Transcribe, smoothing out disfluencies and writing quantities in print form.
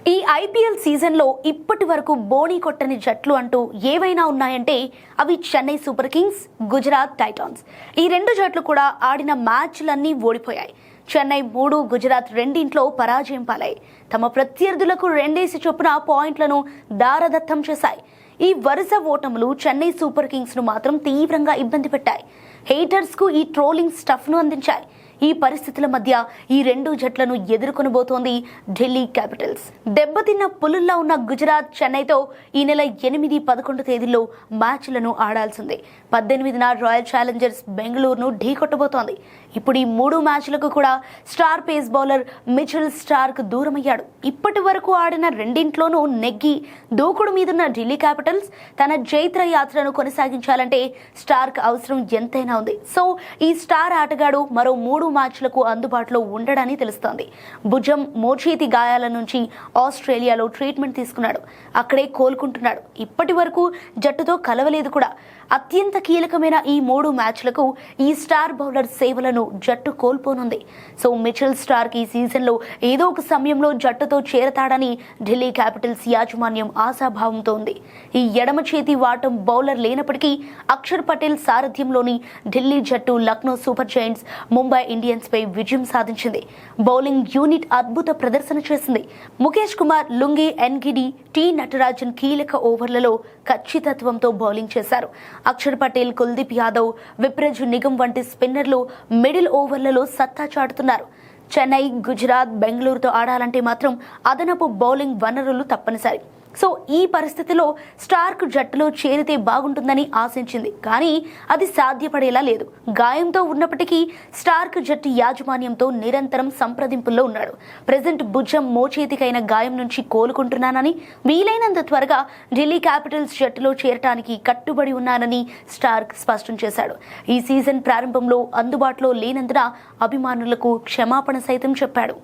ఈ ఐపీఎల్ సీజన్లో ఇప్పటి వరకు బోణీ కొట్టని జట్లు అంటూ ఏవైనా ఉన్నాయంటే అవి Chennai super Kings, Gujarat Titans. ఈ రెండు జట్లు కూడా ఆడిన మ్యాచ్లన్నీ ఓడిపోయాయి. చెన్నై 3, గుజరాత్ 2 పరాజయం పాలై తమ ప్రత్యర్థులకు 2 చొప్పున పాయింట్లను దారదత్తం చేశాయి. ఈ వరుస ఓటములు చెన్నై సూపర్ కింగ్స్ ను మాత్రం తీవ్రంగా ఇబ్బంది పెట్టాయి. హేటర్స్ కు ఈ ట్రోలింగ్ స్టఫ్ ను అందించాయి. ఈ పరిస్థితుల మధ్య ఈ రెండు జట్లను ఎదుర్కొనబోతోంది ఢిల్లీ క్యాపిటల్స్. దెబ్బతిన్న పులుల్లా ఉన్న గుజరాత్ చెన్నైతో ఈ నెల 8, 11 తేదీల్లో మ్యాచ్లను ఆడాల్సిందే. 18న రాయల్ ఛాలెంజర్స్ బెంగళూరును ఢీకొట్టబోతోంది. ఇప్పుడు ఈ 3 మ్యాచ్లకు కూడా star pace bowler Mitchell Starc దూరమయ్యాడు. ఇప్పటి వరకు ఆడిన 2 నెగ్గి దూకుడు మీదున్న ఢిల్లీ క్యాపిటల్స్ తన జైత్ర యాత్రను కొనసాగించాలంటే స్టార్క్ అవసరం ఎంతైనా ఉంది. సో ఈ స్టార్ ఆటగాడు మరో 3 మ్యాచ్లకు అందుబాటులో ఉండడని తెలుస్తోంది. భుజం, మోచేతి గాయాల నుంచి ఆస్ట్రేలియాలో ట్రీట్మెంట్ తీసుకున్నాడు. అక్కడే కోలుకుంటున్నాడు. ఇప్పటి వరకు జట్టుతో కలవలేదు కూడా. అత్యంత కీలకమైన ఈ 3 మ్యాచ్లకు ఈ స్టార్ బౌలర్ సేవలను జట్టు కోల్పోనుంది. సో మిచెల్ స్టార్క్ ఈ సీజన్లో ఏదో ఒక సమయంలో జట్టుతో చేరతాడని ఢిల్లీ క్యాపిటల్స్ యాజమాన్యం ఆశాభావంతో ఉంది. ఈ ఎడమ చేతి వాటం బౌలర్ లేనప్పటికీ అక్షర్ పటేల్ సారథ్యంలోని ఢిల్లీ జట్టు Lucknow super giants, Mumbai Indians పై విజయం సాధించింది. బౌలింగ్ యూనిట్ అద్భుత ప్రదర్శన చేసింది. Mukesh Kumar, Lungi Ngidi, T Natarajan కీలక ఓవర్లలో ఖచ్చితత్వంతో బౌలింగ్ చేశారు. అక్షర్ పటేల్, కుల్దీప్ యాదవ్, విప్రజ్ నిగమ్ వంటి స్పిన్నర్లు మిడిల్ ఓవర్లలో సత్తా చాటుతున్నారు. చెన్నై, గుజరాత్, బెంగళూరుతో ఆడాలంటే మాత్రం అదనపు బౌలింగ్ వనరులు తప్పనిసరి. సో ఈ పరిస్థితిలో స్టార్క్ జట్టులో చేరితే బాగుంటుందని ఆశించింది. కానీ అది సాధ్యపడేలా లేదు. గాయంతో ఉన్నప్పటికీ స్టార్క్ జట్టు యాజమాన్యంతో నిరంతరం సంప్రదింపుల్లో ఉన్నాడు. ప్రెజెంట్ భుజం, మోచేతికైన గాయం నుంచి కోలుకుంటున్నానని, వీలైనంత త్వరగా ఢిల్లీ క్యాపిటల్స్ జట్టులో చేరటానికి కట్టుబడి ఉన్నానని స్టార్క్ స్పష్టం చేశాడు. ఈ సీజన్ ప్రారంభంలో అందుబాటులో లేనందున అభిమానులకు క్షమాపణ సైతం చెప్పాడు.